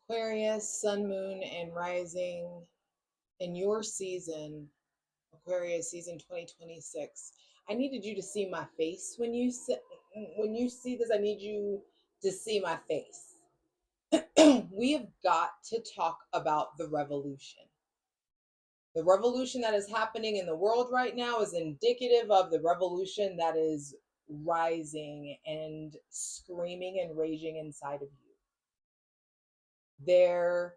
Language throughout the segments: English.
Aquarius, sun, moon, and rising in your season, Aquarius season 2026. I needed you to see my face when you see this. I need you to see my face. We have got to talk about the revolution. The revolution that is happening in the world right now is indicative of the revolution that is rising and screaming and raging inside of you. There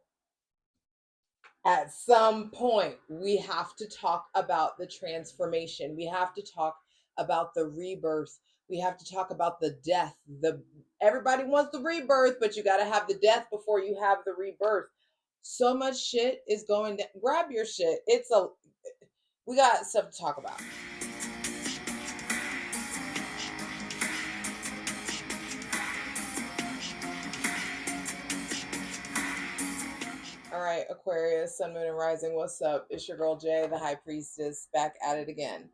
at some point we have to talk about the transformation. We have to talk about the rebirth. We have to talk about the death. Everybody wants the rebirth, but you got to have the death before you have the rebirth. So much shit is going down. Grab your shit. We got stuff to talk about. All right, Aquarius, Sun, Moon, and Rising. What's up? It's your girl Jay, the High Priestess, back at it again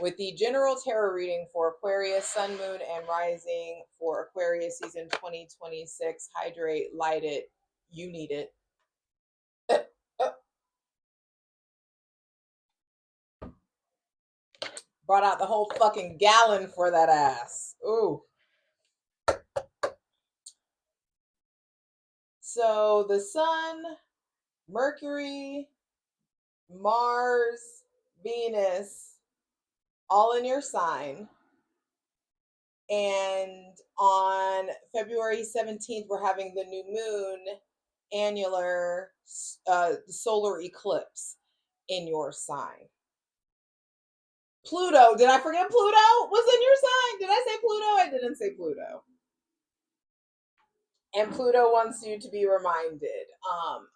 with the general tarot reading for Aquarius, Sun, Moon, and Rising for Aquarius season 2026. Hydrate, light it. You need it. Brought out the whole fucking gallon for that ass. Ooh. So the Sun, Mercury, Mars, Venus, all in your sign. And on February 17th, we're having the new moon annular solar eclipse in your sign. Pluto, did I forget Pluto was in your sign? Did I say Pluto? I didn't say Pluto. And Pluto wants you to be reminded.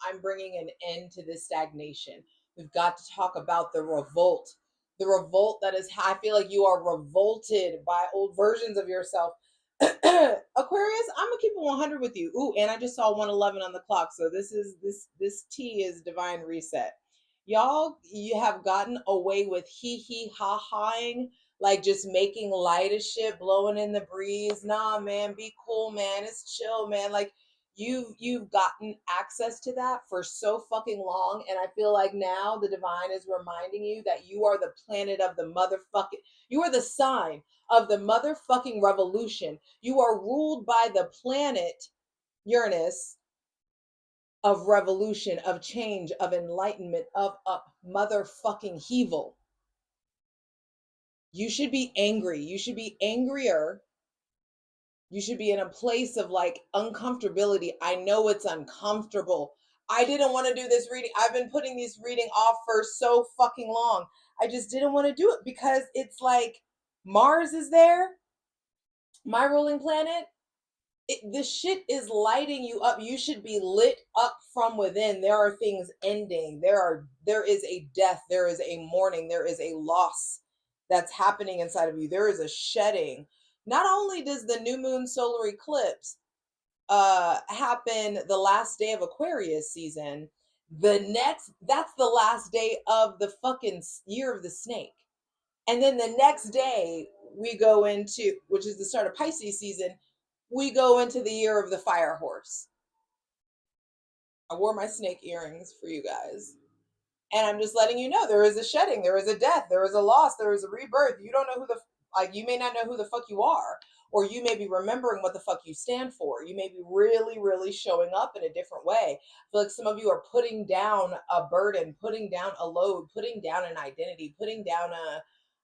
I'm bringing an end to this stagnation. We've got to talk about the revolt that is, I feel like you are revolted by old versions of yourself. Aquarius, I'm gonna keep it 100 with you. Ooh, and I just saw 111 on the clock, so this T is divine reset. Y'all, you have gotten away with hee ha haing, like just making light of shit, blowing in the breeze. Nah, man, be cool, man. It's chill, man. Like you've gotten access to that for so fucking long, and I feel like now the divine is reminding you that you are the planet of the motherfucking. You are the sign of the motherfucking revolution. You are ruled by the planet Uranus of revolution, of change, of enlightenment, of up motherfucking hevel. You should be angry. You should be angrier. You should be in a place of like uncomfortability. I know it's uncomfortable. I didn't want to do this reading. I've been putting this reading off for so fucking long. I just didn't want to do it because it's like Mars is there, my ruling planet. The shit is lighting you up. You should be lit up from within. There are things ending. There is a death. There is a mourning. There is a loss that's happening inside of you. There is a shedding. Not only does the new moon solar eclipse happen the last day of Aquarius season, that's the last day of the fucking year of the snake. And then the next day we go into, which is the start of Pisces season, we go into the year of the fire horse. I wore my snake earrings for you guys. And I'm just letting you know there is a shedding, there is a death, there is a loss, there is a rebirth. You don't know you may not know who the fuck you are, or you may be remembering what the fuck you stand for. You may be really, really showing up in a different way. I feel like some of you are putting down a burden, putting down a load, putting down an identity, putting down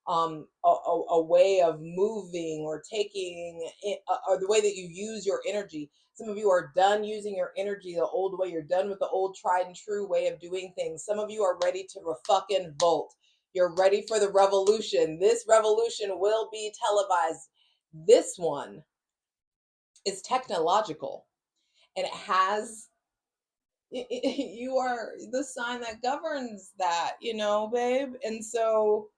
a way of moving or taking it, or the way that you use your energy. Some of you are done using your energy the old way. You're done with the old tried and true way of doing things. Some of you are ready to fucking volt. You're ready for the revolution. This revolution will be televised. This one is technological, and it has you are the sign that governs that, babe. And so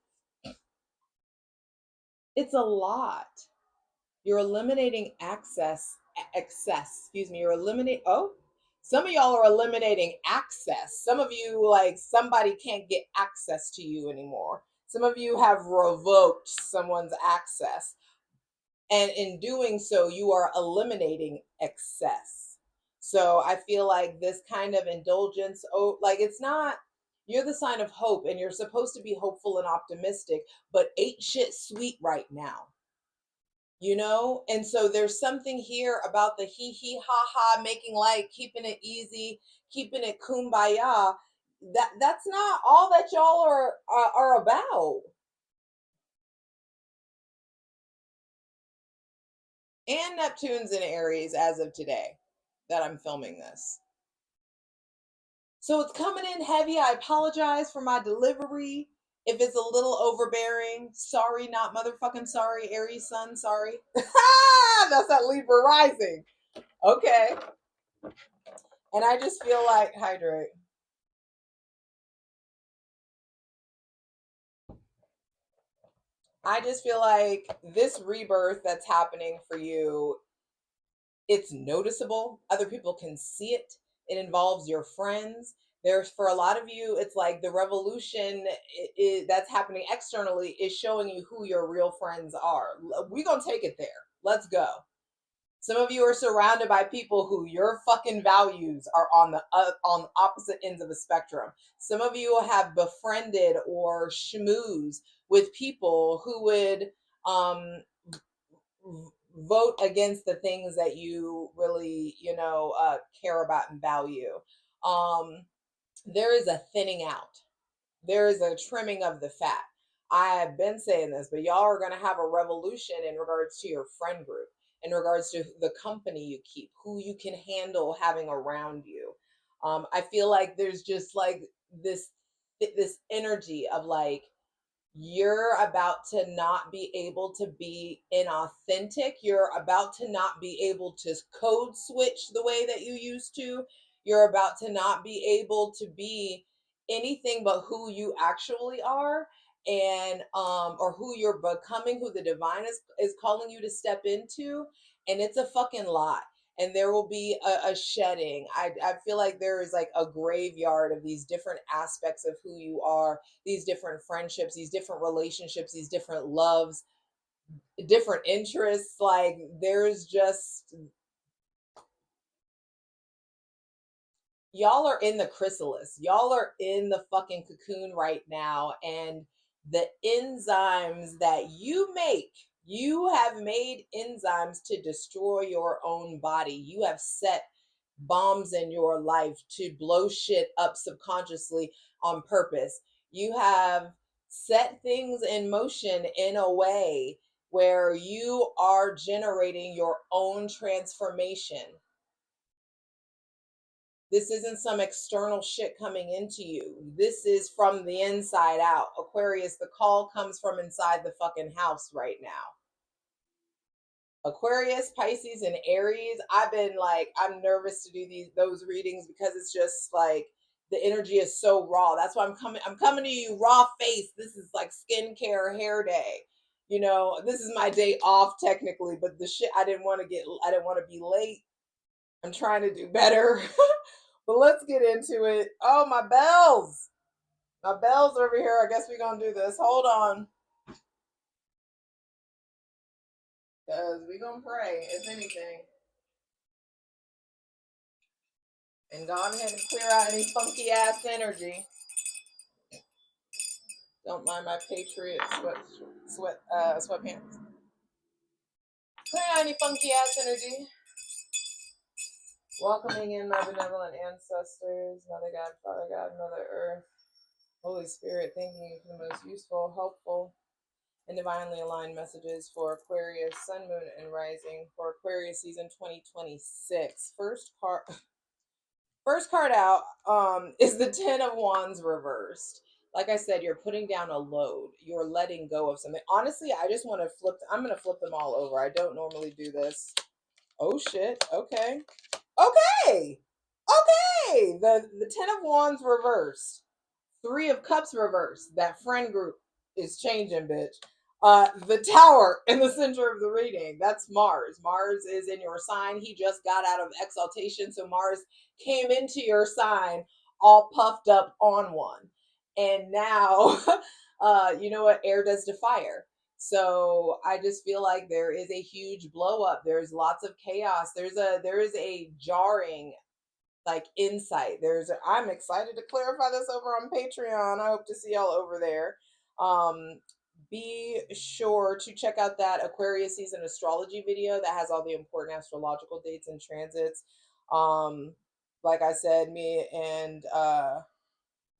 it's a lot. You're eliminating excess. You're eliminating, some of y'all are eliminating access. Some of you, like, somebody can't get access to you anymore. Some of you have revoked someone's access. And in doing so, you are eliminating excess. So I feel like this kind of indulgence, oh, like it's not, you're the sign of hope and you're supposed to be hopeful and optimistic, but ain't shit sweet right now, you know? And so there's something here about the hee hee ha ha, making light, keeping it easy, keeping it kumbaya. That's not all that y'all are about. And Neptune's in Aries as of today that I'm filming this. So it's coming in heavy. I apologize for my delivery. If it's a little overbearing, sorry, not motherfucking sorry, Aries sun, sorry. That's that Libra rising. Okay. And I just feel like, hydrate. I just feel like this rebirth that's happening for you, it's noticeable. Other people can see it. It involves your friends. There's, for a lot of you, it's like the revolution that's happening externally is showing you who your real friends are. We're going to take it there. Let's go. Some of you are surrounded by people who your fucking values are on opposite ends of the spectrum. Some of you have befriended or schmoozed with people who would um, vote against the things that you really, care about and value. Um, there is a thinning out. There is a trimming of the fat. I have been saying this, but y'all are going to have a revolution in regards to your friend group, in regards to the company you keep, who you can handle having around you. I feel like there's just like this energy of like, you're about to not be able to be inauthentic. You're about to not be able to code switch the way that you used to. You're about to not be able to be anything but who you actually are, and or who you're becoming, who the divine is calling you to step into. And it's a fucking lot. And there will be a shedding. I feel like there is like a graveyard of these different aspects of who you are, these different friendships, these different relationships, these different loves, different interests. Like there's just, y'all are in the chrysalis. Y'all are in the fucking cocoon right now. And the enzymes that you make, you have made enzymes to destroy your own body. You have set bombs in your life to blow shit up subconsciously on purpose. You have set things in motion in a way where you are generating your own transformation. This isn't some external shit coming into you. This is from the inside out. Aquarius, the call comes from inside the fucking house right now. Aquarius, Pisces, and Aries. I've been like, I'm nervous to do those readings because it's just like the energy is so raw. That's why I'm coming to you raw face. This is like skincare hair day. You know, this is my day off technically, but the shit I didn't want to be late. I'm trying to do better. But let's get into it. Oh, my bells. My bells over here. I guess we're going to do this. Hold on. Because we're going to pray, if anything. And go ahead and clear out any funky ass energy. Don't mind my Patriot sweatpants. Clear out any funky ass energy. Welcoming in my benevolent ancestors, Mother God, Father God, Mother Earth, Holy Spirit, thanking you for the most useful, helpful, and divinely aligned messages for Aquarius, Sun, Moon, and Rising for Aquarius season 2026. First card out is the Ten of Wands reversed. Like I said, you're putting down a load. You're letting go of something. Honestly, I just want to I'm going to flip them all over. I don't normally do this. Oh, shit. Okay. Okay. Okay. The Ten of Wands reversed. Three of Cups reversed. That friend group is changing, bitch. The Tower in the center of the reading. That's Mars. Mars is in your sign. He just got out of exaltation. So Mars came into your sign all puffed up on one. And now, you know what air does to fire? So I just feel like there is a huge blow up. There's lots of chaos. There is a jarring like insight. I'm excited to clarify this over on Patreon. I hope to see y'all over there. Um be sure to check out that Aquarius season astrology video that has all the important astrological dates and transits. Um like I said, me and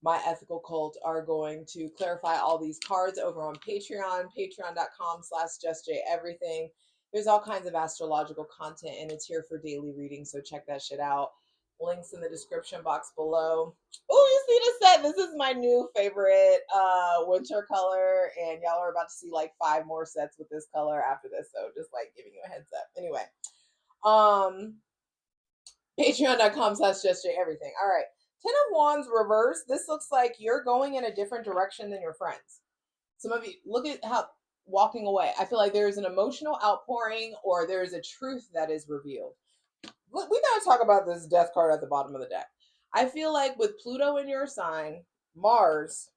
my ethical cult are going to clarify all these cards over on Patreon, patreon.com/JustJEverything. There's all kinds of astrological content and it's here for daily reading, so check that shit out. Links in the description box below. Oh, you see the set. This is my new favorite winter color, and y'all are about to see like 5 more sets with this color after this, so just like giving you a heads up. Anyway, um patreon.com/JustJEverything. All right. Ten of Wands reverse. This looks like you're going in a different direction than your friends. Some of you, look at how walking away. I feel like there's an emotional outpouring or there's a truth that is revealed. We got to talk about this death card at the bottom of the deck. I feel like with Pluto in your sign, Mars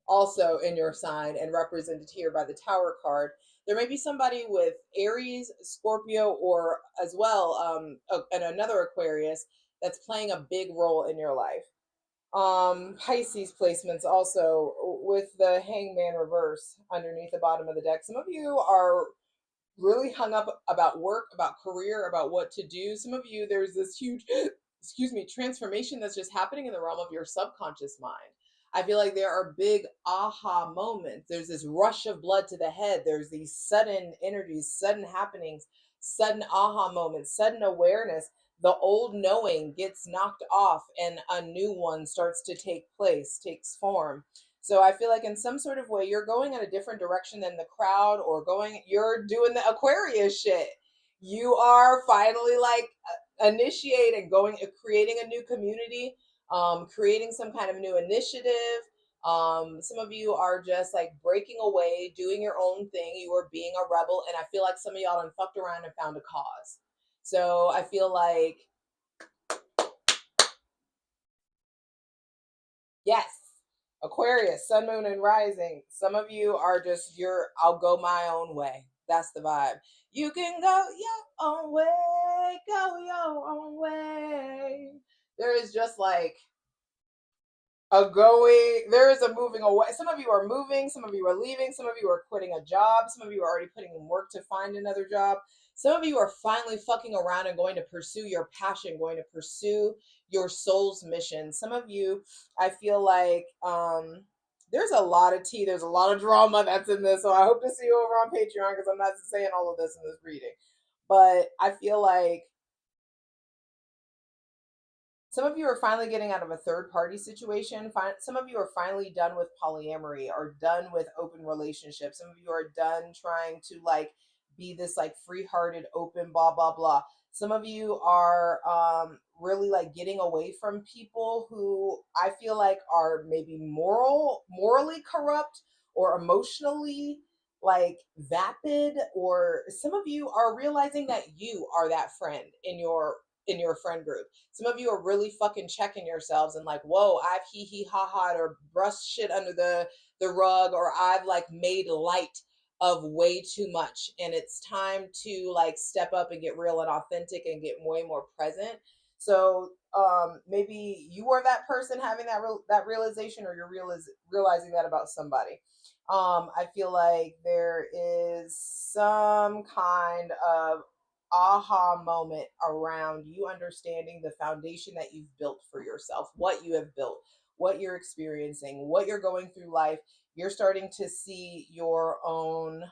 also in your sign and represented here by the Tower card, there may be somebody with Aries, Scorpio, or as well, and another Aquarius that's playing a big role in your life. Pisces placements also with the Hangman reverse underneath the bottom of the deck. Some of you are really hung up about work, about career, about what to do. Some of you, there's this huge, excuse me, transformation that's just happening in the realm of your subconscious mind. I feel like there are big aha moments. There's this rush of blood to the head. There's these sudden energies, sudden happenings, sudden aha moments, sudden awareness. The old knowing gets knocked off and a new one starts to take place, takes form. So I feel like in some sort of way you're going in a different direction than the crowd, or you're doing the Aquarius shit. You are finally like initiating, creating a new community, creating some kind of new initiative. Some of you are just like breaking away, doing your own thing. You are being a rebel, and I feel like some of y'all done fucked around and found a cause. So I feel like, yes, Aquarius, sun, moon, and rising. Some of you are just I'll go my own way. That's the vibe. You can go your own way, go your own way. There is just like there is a moving away. Some of you are moving, some of you are leaving, some of you are quitting a job, some of you are already putting in work to find another job. Some of you are finally fucking around and going to pursue your passion, going to pursue your soul's mission. Some of you, I feel like there's a lot of tea, there's a lot of drama that's in this. So I hope to see you over on Patreon because I'm not saying all of this in this reading. But I feel like some of you are finally getting out of a third party situation. Some of you are finally done with polyamory or done with open relationships. Some of you are done trying to like be this like free hearted, open, blah, blah, blah. Some of you are really like getting away from people who I feel like are maybe morally corrupt or emotionally like vapid, or some of you are realizing that you are that friend in your friend group. Some of you are really fucking checking yourselves and like, whoa, I've hee hee ha ha or brushed shit under the rug, or I've like made light of way too much, and it's time to like step up and get real and authentic and get way more present. So maybe you are that person having that realization, or you're realizing that about somebody. I feel like there is some kind of aha moment around you understanding the foundation that you've built for yourself, what you have built, what you're experiencing, what you're going through life. You're starting to see your own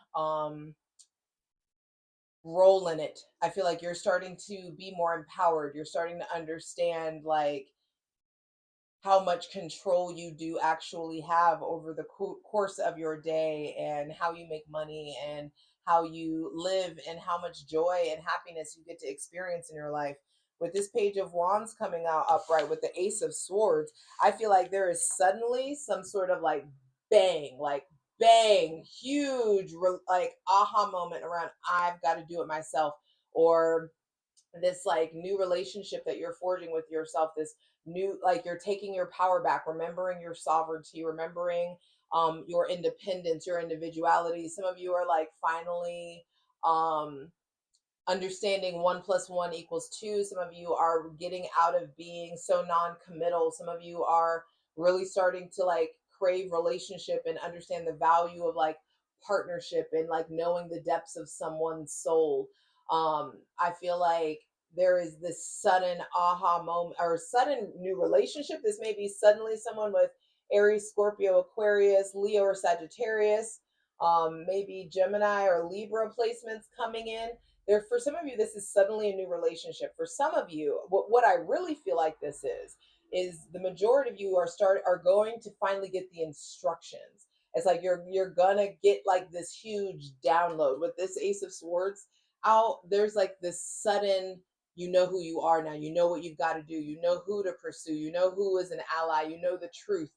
role in it. I feel like you're starting to be more empowered. You're starting to understand like how much control you do actually have over the course of your day, and how you make money, and how you live, and how much joy and happiness you get to experience in your life. With this Page of Wands coming out upright with the Ace of Swords, I feel like there is suddenly some sort of like bang, huge like aha moment around I've got to do it myself, or this like new relationship that you're forging with yourself, this new like you're taking your power back, remembering your sovereignty, remembering your independence, your individuality. Some of you are like finally understanding 1+1 = 2. Some of you are getting out of being so non-committal. Some of you are really starting to like crave relationship and understand the value of like partnership and like knowing the depths of someone's soul. I feel like there is this sudden aha moment or sudden new relationship. This may be suddenly someone with Aries, Scorpio, Aquarius, Leo, or Sagittarius, maybe Gemini or Libra placements coming in there. For some of you, this is suddenly a new relationship. For some of you, what I really feel like this is the majority of you are going to finally get the instructions. It's like you're gonna get like this huge download with this Ace of Swords out. There's like this sudden, you know who you are now. You know what you've got to do. You know who to pursue. You know who is an ally. You know the truth.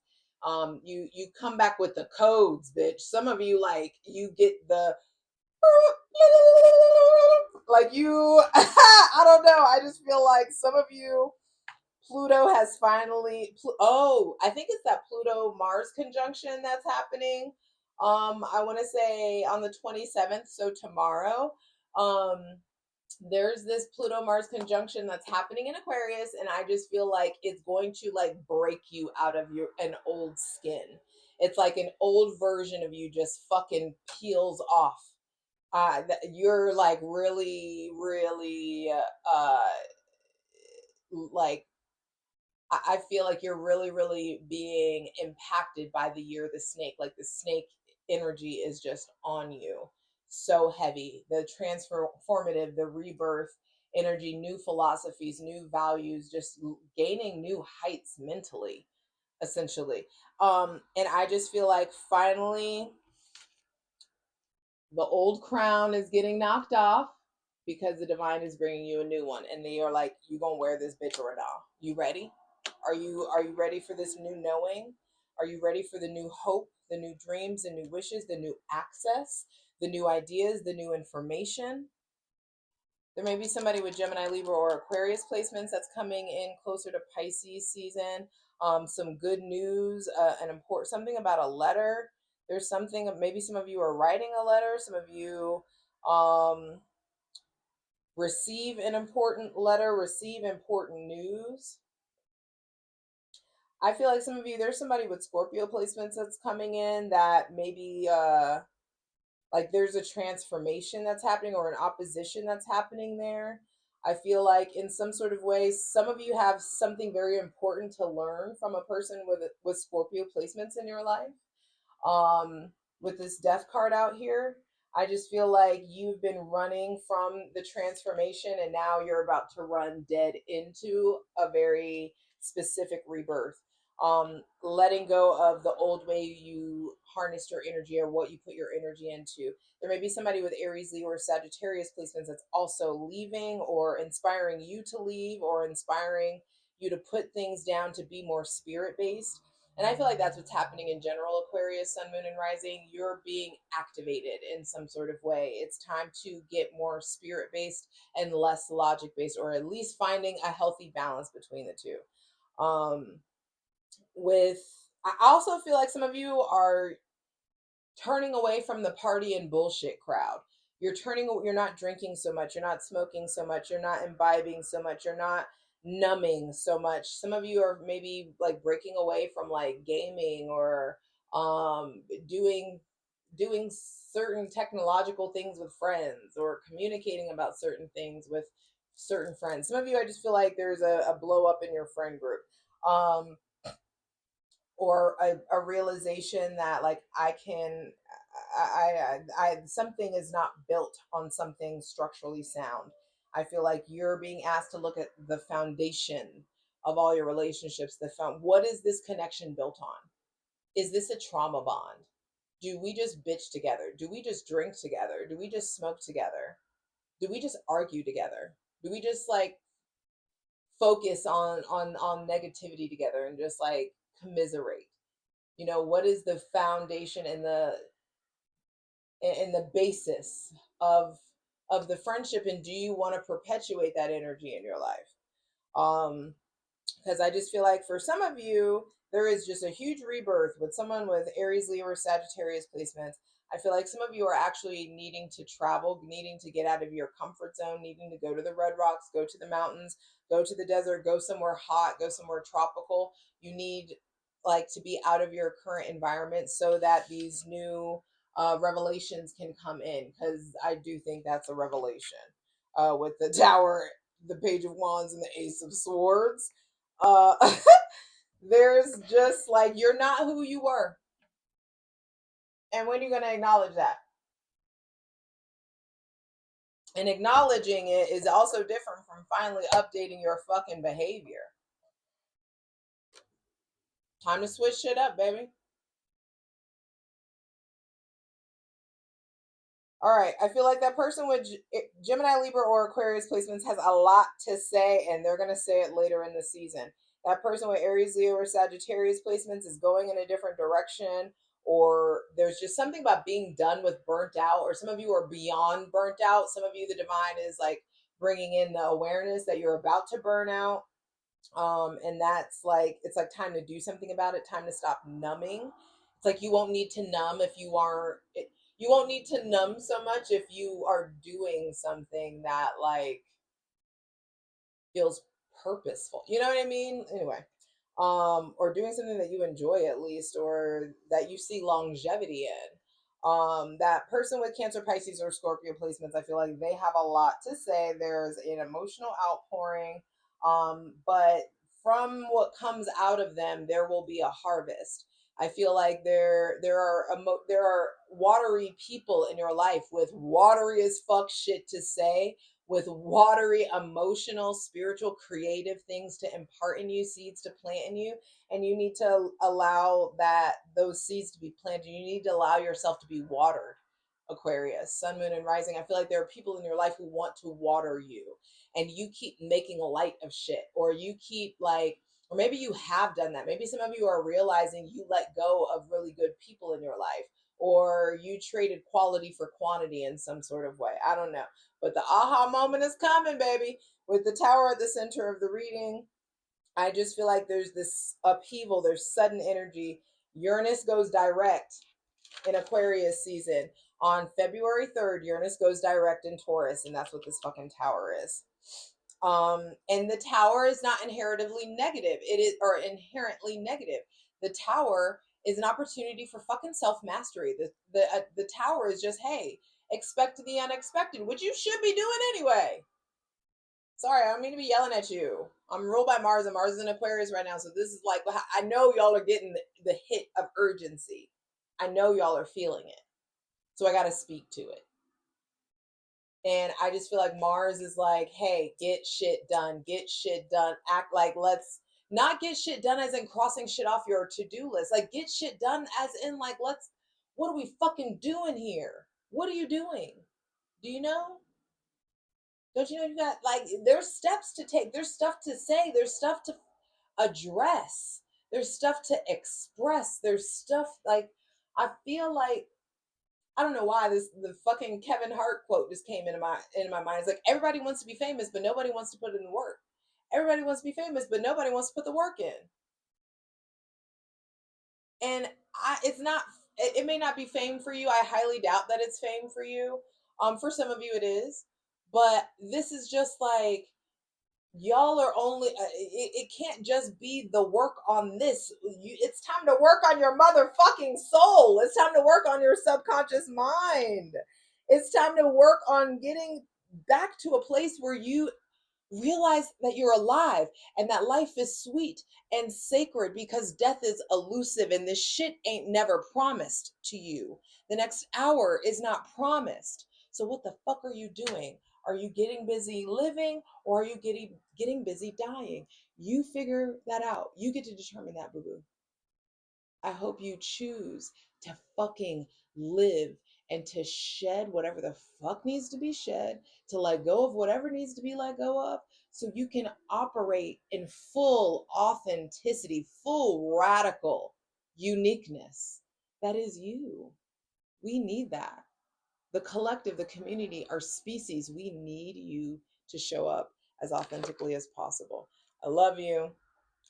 You come back with the codes, bitch. Some of you like you get the like you I don't know, I just feel like some of you, Pluto has finally oh, I think it's that Pluto Mars conjunction that's happening. I want to say on the 27th, so tomorrow. um there's this Pluto Mars conjunction that's happening in Aquarius, and I just feel like it's going to like break you out of an old skin. It's like an old version of you just fucking peels off. You're like really like I feel like you're really being impacted by the year of the snake. Like the snake energy is just on you so heavy. The transformative, the rebirth energy, new philosophies, new values, just gaining new heights mentally, essentially. And I just feel like finally the old crown is getting knocked off because the divine is bringing you a new one, and they are like, you gonna wear this bitch or not? You ready? Are you ready for this new knowing? Are you ready for the new hope, the new dreams, the new wishes, the new access, the new ideas, the new information? There may be somebody with Gemini, Libra, or Aquarius placements that's coming in closer to Pisces season. Some good news, an important something about a letter. There's something. Maybe some of you are writing a letter. Some of you receive an important letter, receive important news. I feel like some of you, there's somebody with Scorpio placements that's coming in that maybe like there's a transformation that's happening or an opposition that's happening there. I feel like in some sort of way, some of you have something very important to learn from a person with Scorpio placements in your life. um with this death card out here, I just feel like you've been running from the transformation, and now you're about to run dead into a very specific rebirth. Letting go of the old way you harnessed your energy or what you put your energy into. There may be somebody with Aries, Leo, or Sagittarius placements that's also leaving or inspiring you to leave or inspiring you to put things down to be more spirit based. And I feel like that's what's happening in general, Aquarius, Sun, Moon, and Rising. You're being activated in some sort of way. It's time to get more spirit based and less logic based, or at least finding a healthy balance between the two. Um, with, I also feel like some of you are turning away from the party and bullshit crowd. You're not drinking so much, you're not smoking so much, you're not imbibing so much, you're not numbing so much. Some of you are maybe like breaking away from like gaming or um doing doing certain technological things with friends or communicating about certain things with certain friends. Some of you, I just feel like there's a blow up in your friend group. Um or a realization that like I something is not built on something structurally sound. I feel like you're being asked to look at the foundation of all your relationships. What is this connection built on? Is this a trauma bond? Do we just bitch together? Do we just drink together? Do we just smoke together? Do we just argue together? Do we just like focus on negativity together and just like commiserate? What is the foundation and the basis of the friendship, and do you want to perpetuate that energy in your life? Because I just feel like for some of you, there is just a huge rebirth with someone with Aries, Leo, or Sagittarius placements. I feel like some of you are actually needing to travel, needing to get out of your comfort zone, needing to go to the Red Rocks, go to the mountains, go to the desert, go somewhere hot, go somewhere tropical. You need like to be out of your current environment so that these new revelations can come in, because I do think that's a revelation with the Tower, the Page of Wands, and the Ace of Swords. Uh, there's just like, you're not who you were. And when are you going to acknowledge that? And acknowledging it is also different from finally updating your fucking behavior. Time to switch shit up, baby. All right. I feel like that person with Gemini, Libra, or Aquarius placements has a lot to say, and they're going to say it later in the season. That person with Aries, Leo, or Sagittarius placements is going in a different direction, or there's just something about being done with burnt out, or some of you are beyond burnt out. Some of you, the divine is like bringing in the awareness that you're about to burn out. And that's like, it's like time to do something about it, time to stop numbing. It's like you won't need to numb if you are you won't need to numb so much if you are doing something that like feels purposeful, you know what I mean? Anyway, or doing something that you enjoy at least, or that you see longevity in. That person with Cancer, Pisces, or Scorpio placements, I feel like they have a lot to say. There's an emotional outpouring, but from what comes out of them, there will be a harvest. I feel like there are watery people in your life with watery as fuck shit to say, with watery, emotional, spiritual, creative things to impart in you, seeds to plant in you. And you need to allow those seeds to be planted. You need to allow yourself to be watered. Aquarius, Sun, Moon, and Rising. I feel like there are people in your life who want to water you, and you keep making light of shit, or you keep like, or maybe you have done that. Maybe some of you are realizing you let go of really good people in your life, or you traded quality for quantity in some sort of way. I don't know. But the aha moment is coming, baby. With the Tower at the center of the reading, I just feel like there's this upheaval, there's sudden energy. Uranus goes direct in Aquarius season. On February 3rd, Uranus goes direct in Taurus, and that's what this fucking tower is. And the tower is not inherently negative. It is, or inherently negative. The tower is an opportunity for fucking self mastery. The tower is just, hey, expect the unexpected, which you should be doing anyway. Sorry, I don't mean to be yelling at you. I'm ruled by Mars, and Mars is in Aquarius right now. So this is like, I know y'all are getting the hit of urgency. I know y'all are feeling it. So I got to speak to it. And I just feel like Mars is like, hey, get shit done, get shit done. Act like, let's not get shit done as in crossing shit off your to-do list. Like, get shit done as in like, what are we fucking doing here? What are you doing? Do you know? Don't you know you got like, there's steps to take, there's stuff to say, there's stuff to address, there's stuff to express, there's stuff like, I feel like, I don't know why the fucking Kevin Hart quote just came into my mind. It's like, everybody wants to be famous, but nobody wants to put in the work. Everybody wants to be famous, but nobody wants to put the work in. And it's not. It may not be fame for you. I highly doubt that it's fame for you. For some of you it is, but this is just like, y'all are only. It can't just be the work on this. It's time to work on your motherfucking soul. It's time to work on your subconscious mind. It's time to work on getting back to a place where you realize that you're alive and that life is sweet and sacred, because death is elusive and this shit ain't never promised to you. The next hour is not promised. So what the fuck are you doing? Are you getting busy living, or are you getting busy dying? You figure that out. You get to determine that, boo boo. I hope you choose to fucking live and to shed whatever the fuck needs to be shed, to let go of whatever needs to be let go of, so you can operate in full authenticity, full radical uniqueness. That is you. We need that. The collective, the community, our species, we need you to show up as authentically as possible. I love you.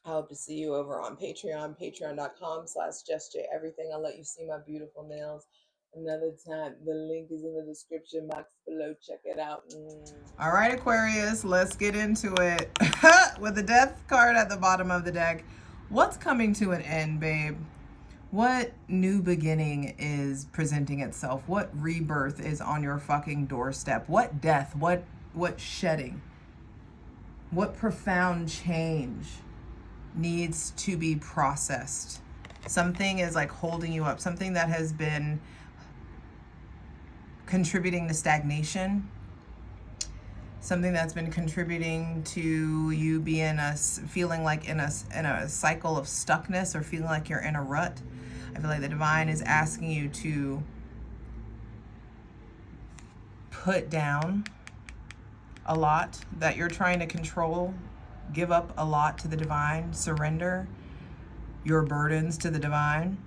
I hope to see you over on Patreon, patreon.com/JustJEverything. I'll let you see my beautiful nails another time. The link is in the description box below. Check it out. All right, Aquarius, let's get into it. With the death card at the bottom of the deck, what's coming to an end, babe? What new beginning is presenting itself? What rebirth is on your fucking doorstep? What death? What shedding? What profound change needs to be processed? Something is like holding you up, something that has been contributing to stagnation, something that's been contributing to you being feeling like in a cycle of stuckness, or feeling like you're in a rut. I feel like the divine is asking you to put down a lot that you're trying to control. Give up a lot to the divine. Surrender your burdens to the divine.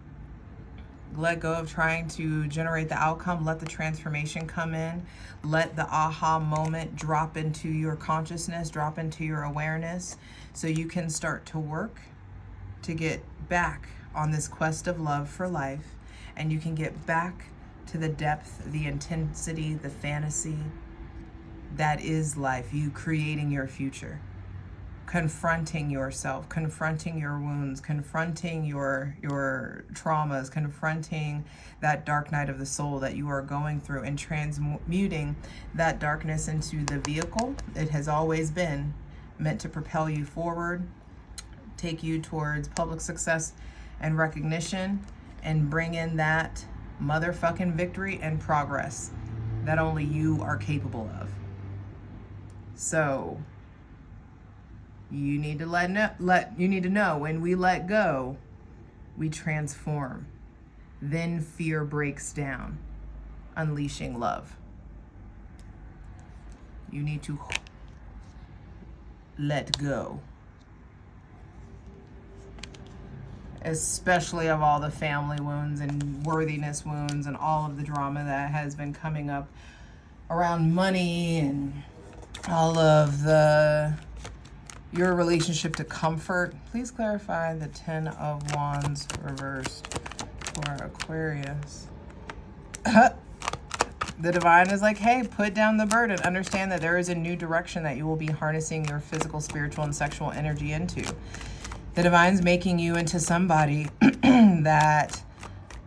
Let go of trying to generate the outcome. Let the transformation come in. Let the aha moment drop into your consciousness, drop into your awareness, so you can start to work to get back on this quest of love for life, and you can get back to the depth, the intensity, the fantasy that is life. You creating your future, confronting yourself, confronting your wounds, confronting your traumas, confronting that dark night of the soul that you are going through, and transmuting that darkness into the vehicle it has always been meant to propel you forward, take you towards public success and recognition, and bring in that motherfucking victory and progress that only you are capable of. So you need to you need to know, when we let go, we transform. Then fear breaks down, unleashing love. You need to let go. Especially of all the family wounds and worthiness wounds and all of the drama that has been coming up around money and all of your relationship to comfort. Please clarify the 10 of Wands reversed for Aquarius. The divine is like, hey, put down the burden. Understand that there is a new direction that you will be harnessing your physical, spiritual, and sexual energy into. The divine's making you into somebody that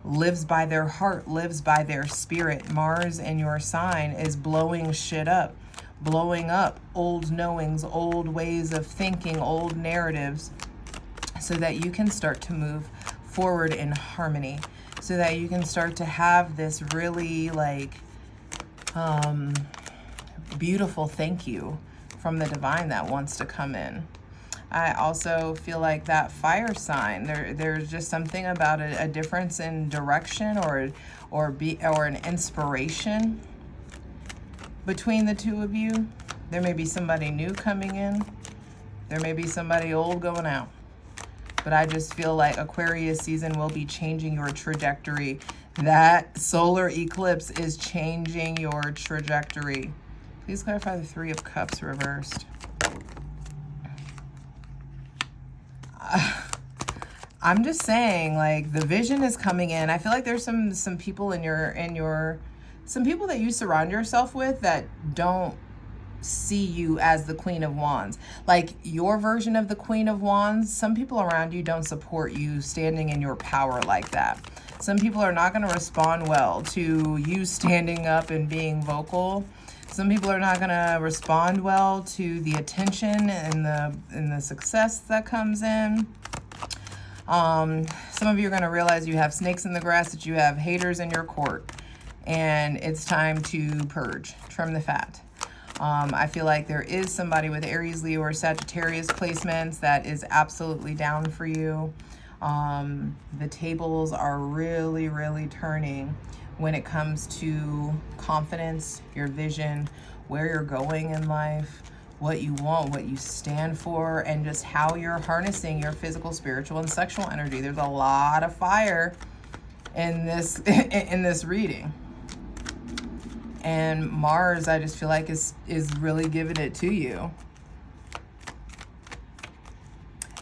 lives by their heart, lives by their spirit. Mars in your sign is blowing shit up, blowing up old knowings, old ways of thinking, old narratives, so that you can start to move forward in harmony, so that you can start to have this really like beautiful thank you from the divine that wants to come in. I also feel like that fire sign, there's just something about a difference in direction or an inspiration between the two of you. There may be somebody new coming in. There may be somebody old going out. But I just feel like Aquarius season will be changing your trajectory. That solar eclipse is changing your trajectory. Please clarify the 3 of Cups reversed. I'm just saying, like, the vision is coming in. I feel like there's some people some people that you surround yourself with that don't see you as the Queen of Wands. Like, your version of the Queen of Wands, some people around you don't support you standing in your power like that. Some people are not going to respond well to you standing up and being vocal. Some people are not going to respond well to the attention and the success that comes in. Some of you are going to realize you have snakes in the grass, that you have haters in your court, and it's time to purge, trim the fat. I feel like there is somebody with Aries, Leo, or Sagittarius placements that is absolutely down for you. The tables are really, really turning when it comes to confidence, your vision, where you're going in life, what you want, what you stand for, and just how you're harnessing your physical, spiritual, and sexual energy. There's a lot of fire in this in this reading. And Mars, I just feel like is really giving it to you.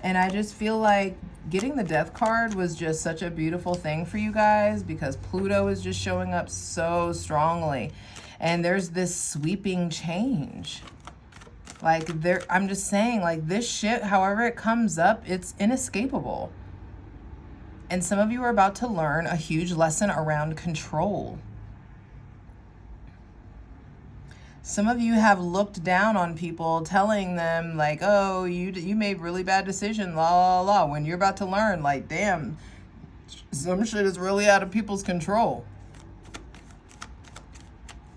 And I just feel like getting the death card was just such a beautiful thing for you guys, because Pluto is just showing up so strongly. And there's this sweeping change. Like, I'm just saying, like, this shit, however it comes up, it's inescapable. And some of you are about to learn a huge lesson around control. Some of you have looked down on people, telling them like, oh, you made really bad decisions, la la la, when you're about to learn, like, damn, some shit is really out of people's control.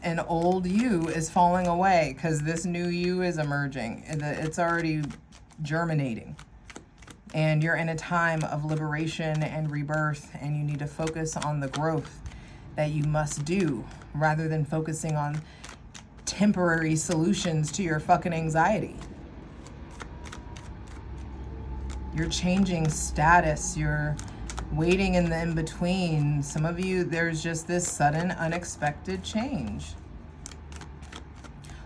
An old you is falling away because this new you is emerging. It's already germinating. And you're in a time of liberation and rebirth, and you need to focus on the growth that you must do rather than focusing on temporary solutions to your fucking anxiety. You're changing status. You're waiting in the in-between. Some of you, there's just this sudden, unexpected change.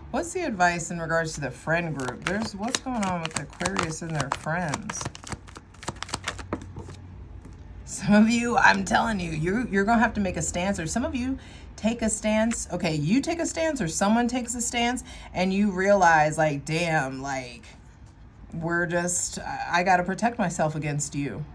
What's the advice in regards to the friend group? What's going on with Aquarius and their friends? Some of you, I'm telling you, you're going to have to make a stance, or some of you take a stance. Okay, you take a stance or someone takes a stance and you realize, like, damn, like, I got to protect myself against you.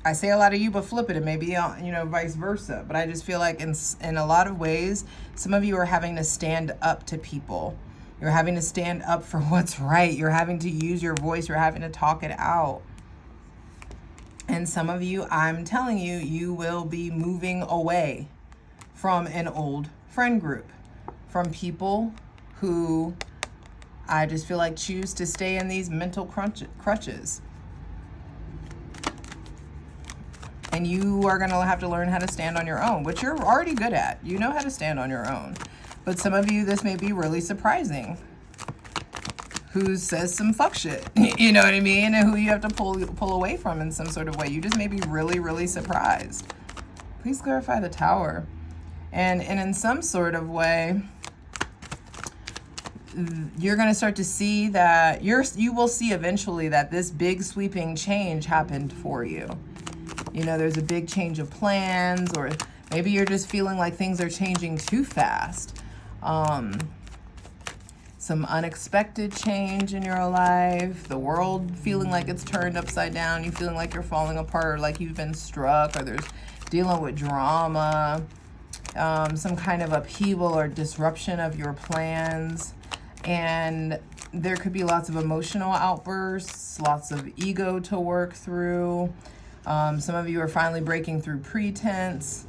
I say a lot of you, but flip it. It may be, vice versa. But I just feel like in a lot of ways, some of you are having to stand up to people. You're having to stand up for what's right. You're having to use your voice. You're having to talk it out. And some of you, I'm telling you, you will be moving away from an old friend group, from people who I just feel like choose to stay in these mental crutches. And you are going to have to learn how to stand on your own, which you're already good at. You know how to stand on your own. But some of you, this may be really surprising. Who says some fuck shit, you know what I mean? And who you have to pull away from in some sort of way. You just may be really, really surprised. Please clarify the Tower. And in some sort of way, you're going to start to see that you will see eventually that this big sweeping change happened for you. You know, there's a big change of plans, or maybe you're just feeling like things are changing too fast. Some unexpected change in your life, the world feeling like it's turned upside down, you feeling like you're falling apart, or like you've been struck, or there's dealing with drama, some kind of upheaval or disruption of your plans. And there could be lots of emotional outbursts, lots of ego to work through. Some of you are finally breaking through pretense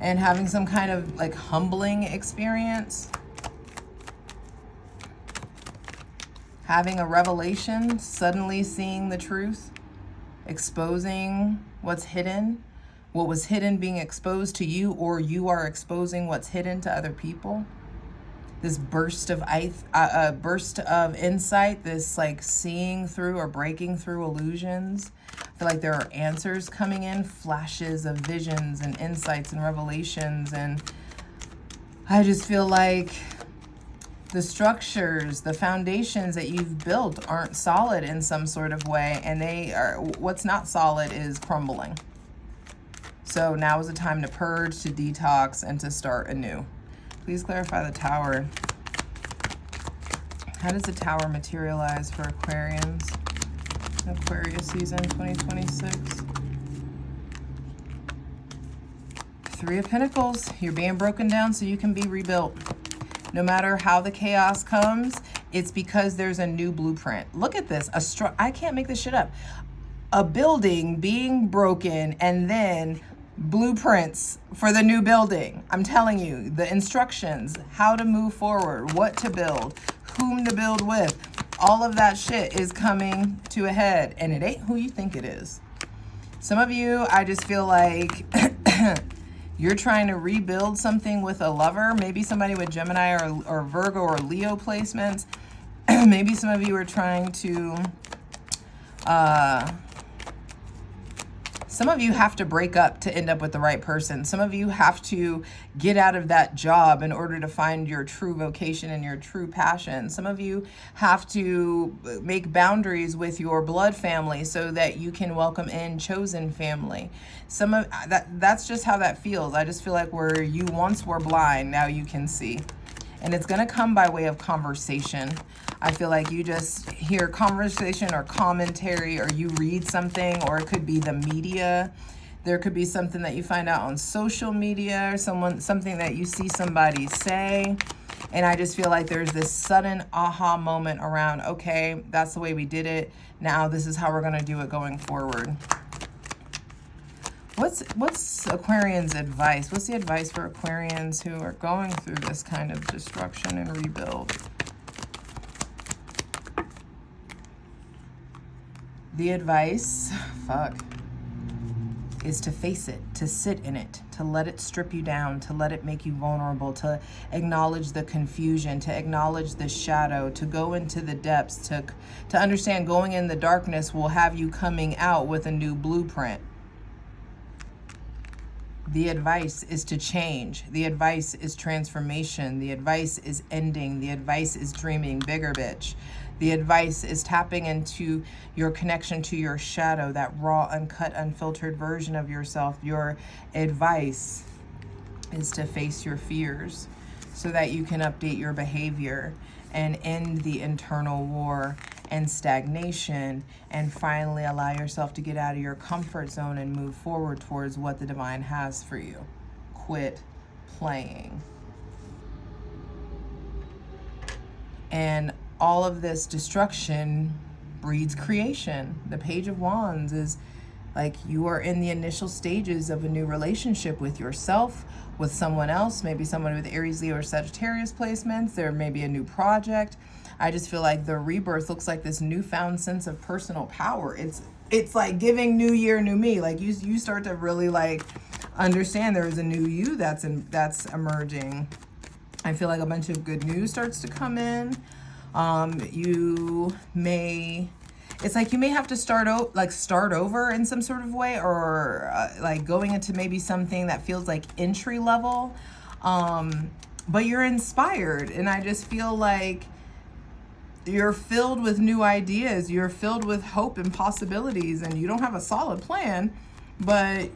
and having some kind of like humbling experience. Having a revelation, suddenly seeing the truth, exposing what's hidden, what was hidden being exposed to you, or you are exposing what's hidden to other people. This burst of insight, this like seeing through or breaking through illusions. I feel like there are answers coming in, flashes of visions and insights and revelations. And I just feel like the structures, the foundations that you've built aren't solid in some sort of way. And what's not solid is crumbling. So now is the time to purge, to detox, and to start anew. Please clarify the Tower. How does the Tower materialize for Aquarians? Aquarius season 2026. 3 of Pentacles. You're being broken down so you can be rebuilt. No matter how the chaos comes, it's because there's a new blueprint. Look at this. I can't make this shit up. A building being broken and then blueprints for the new building. I'm telling you, the instructions, how to move forward, what to build, whom to build with, all of that shit is coming to a head, and it ain't who you think it is. Some of you, I just feel like you're trying to rebuild something with a lover, maybe somebody with Gemini or Virgo or Leo placements. Maybe some of you are trying to Some of you have to break up to end up with the right person. Some of you have to get out of that job in order to find your true vocation and your true passion. Some of you have to make boundaries with your blood family so that you can welcome in chosen family. Some of that's just how that feels. I just feel like where you once were blind, now you can see. And it's going to come by way of conversation. I feel like you just hear conversation or commentary, or you read something, or it could be the media. There could be something that you find out on social media, or something that you see somebody say. And I just feel like there's this sudden aha moment around, okay, that's the way we did it. Now this is how we're going to do it going forward. What's Aquarians' advice? What's the advice for Aquarians who are going through this kind of destruction and rebuild? The advice, is to face it, to sit in it, to let it strip you down, to let it make you vulnerable, to acknowledge the confusion, to acknowledge the shadow, to go into the depths, to understand going in the darkness will have you coming out with a new blueprint. The advice is to change. The advice is transformation. The advice is ending. The advice is dreaming bigger, bitch. The advice is tapping into your connection to your shadow, that raw, uncut, unfiltered version of yourself. Your advice is to face your fears so that you can update your behavior and end the internal war and stagnation, and finally allow yourself to get out of your comfort zone and move forward towards what the divine has for you. Quit playing. And all of this destruction breeds creation. The Page of Wands is like you are in the initial stages of a new relationship with yourself, with someone else, maybe someone with Aries, Leo, or Sagittarius placements. There may be a new project. I just feel like the rebirth looks like this newfound sense of personal power. It's like giving new year, new me. Like you start to really like understand there is a new you that's emerging. I feel like a bunch of good news starts to come in. It's like you may have to start over in some sort of way, or like going into maybe something that feels like entry level, but you're inspired, and I just feel like you're filled with new ideas, you're filled with hope and possibilities, and you don't have a solid plan, but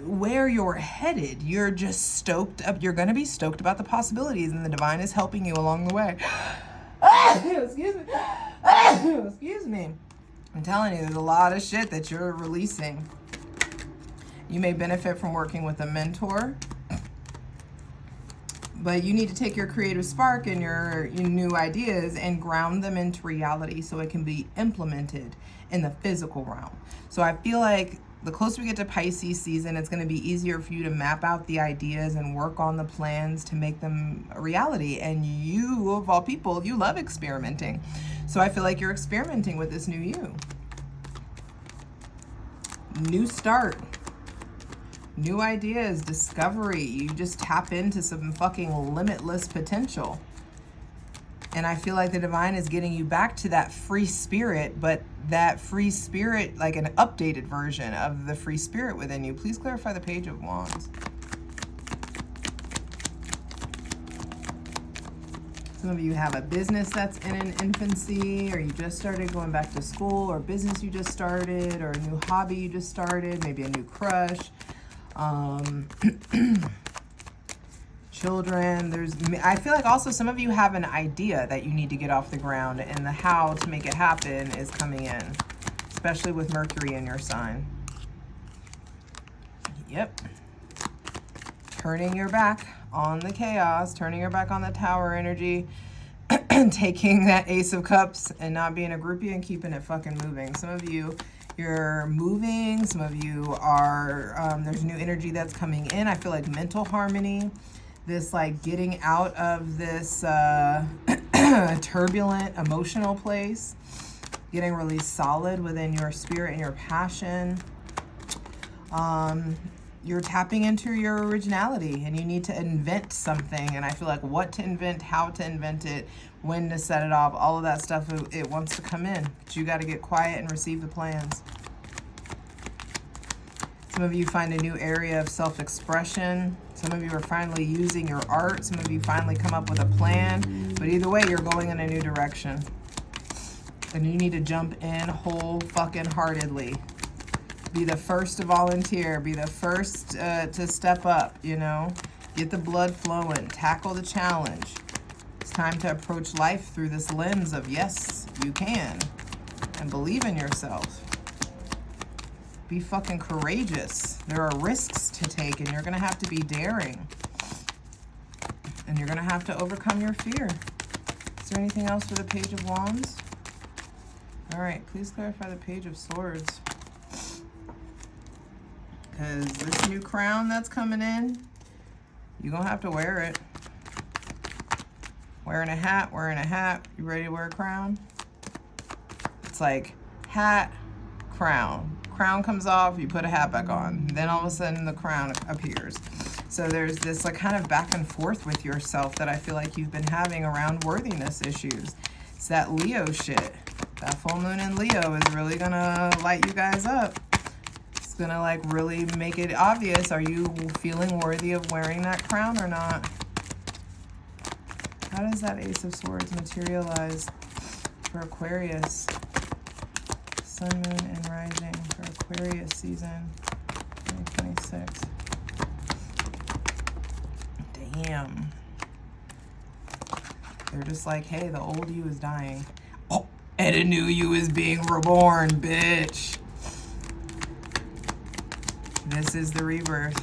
where you're headed, you're just stoked up. You're going to be stoked about the possibilities, and the divine is helping you along the way. Excuse me. Excuse me. I'm telling you, there's a lot of shit that you're releasing. You may benefit from working with a mentor, but you need to take your creative spark and your new ideas and ground them into reality so it can be implemented in the physical realm. So I feel like the closer we get to Pisces season, it's going to be easier for you to map out the ideas and work on the plans to make them a reality. And you, of all people, you love experimenting. So I feel like you're experimenting with this new you. New start. New ideas, discovery. You just tap into some fucking limitless potential. And I feel like the divine is getting you back to that free spirit, but that free spirit, like an updated version of the free spirit within you. Please clarify the Page of Wands. Some of you have a business that's in an infancy, or you just started going back to school, or business you just started, or a new hobby you just started, maybe a new crush. Children, I feel like also some of you have an idea that you need to get off the ground, and the how to make it happen is coming in, especially with Mercury in your sign. Yep. Turning your back on the chaos, turning your back on the Tower energy, taking that Ace of Cups and not being a groupie and keeping it fucking moving. Some of you, you're moving. Some of you are, there's new energy that's coming in. I feel like mental harmony. This like getting out of this turbulent emotional place, getting really solid within your spirit and your passion. You're tapping into your originality, and you need to invent something. And I feel like what to invent, how to invent it, when to set it off, all of that stuff, it wants to come in. But you got to get quiet and receive the plans. Some of you find a new area of self-expression. Some of you are finally using your art. Some of you finally come up with a plan. But either way, you're going in a new direction. And you need to jump in whole fucking heartedly. Be the first to volunteer. Be the first to step up, you know. Get the blood flowing. Tackle the challenge. It's time to approach life through this lens of yes, you can. And believe in yourself. Be fucking courageous. There are risks to take, and you're going to have to be daring. And you're going to have to overcome your fear. Is there anything else for the Page of Wands? All right, please clarify the Page of Swords. Because this new crown that's coming in, you're going to have to wear it. Wearing a hat. You ready to wear a crown? It's like hat, crown. Crown comes off, you put a hat back on. Then all of a sudden the crown appears. So there's this like kind of back and forth with yourself that I feel like you've been having around worthiness issues. It's that Leo shit. That full moon in Leo is really gonna light you guys up. It's gonna like really make it obvious. Are you feeling worthy of wearing that crown or not? How does that Ace of Swords materialize for Aquarius? Sun, Moon, and Rising for Aquarius season 2026. Damn. They're just like, hey, the old you is dying. Oh, and a new you is being reborn, bitch. This is the rebirth.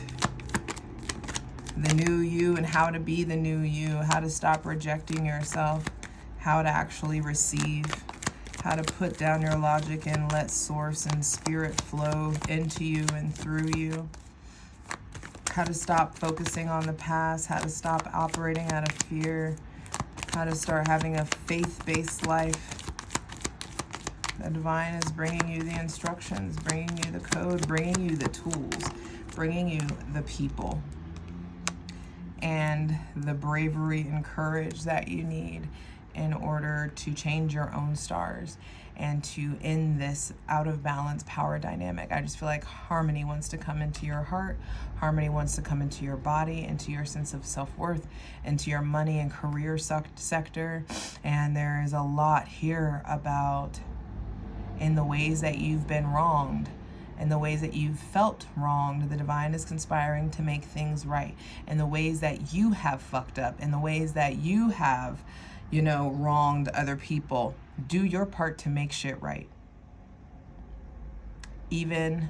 The new you and how to be the new you. How to stop rejecting yourself. How to actually receive. How to put down your logic and let source and spirit flow into you and through you. How to stop focusing on the past. How to stop operating out of fear. How to start having a faith-based life. The divine is bringing you the instructions, bringing you the code, bringing you the tools, bringing you the people, and the bravery and courage that you need in order to change your own stars and to end this out of balance power dynamic. I just feel like harmony wants to come into your heart. Harmony wants to come into your body, into your sense of self-worth, into your money and career sector. And there is a lot here about in the ways that you've been wronged, in the ways that you've felt wronged. The divine is conspiring to make things right. In the ways that you have fucked up, in the ways that you have, you know, wronged other people. Do your part to make shit right. Even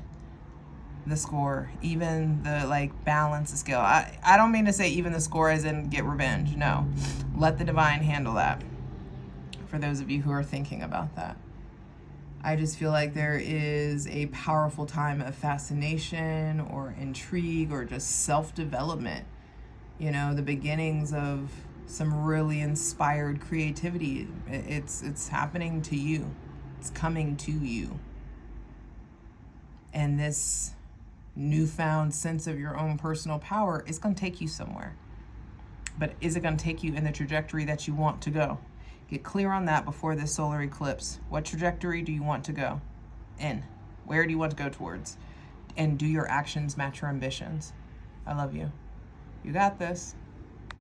the score, even the like balance the scale. I don't mean to say even the score as in get revenge. No, let the divine handle that. For those of you who are thinking about that. I just feel like there is a powerful time of fascination or intrigue or just self-development. You know, the beginnings of some really inspired creativity. It's happening to you. It's coming to you. And this newfound sense of your own personal power is going to take you somewhere. But is it going to take you in the trajectory that you want to go? Get clear on that before this solar eclipse. What trajectory do you want to go in? Where do you want to go towards? And do your actions match your ambitions? I love you. You got this.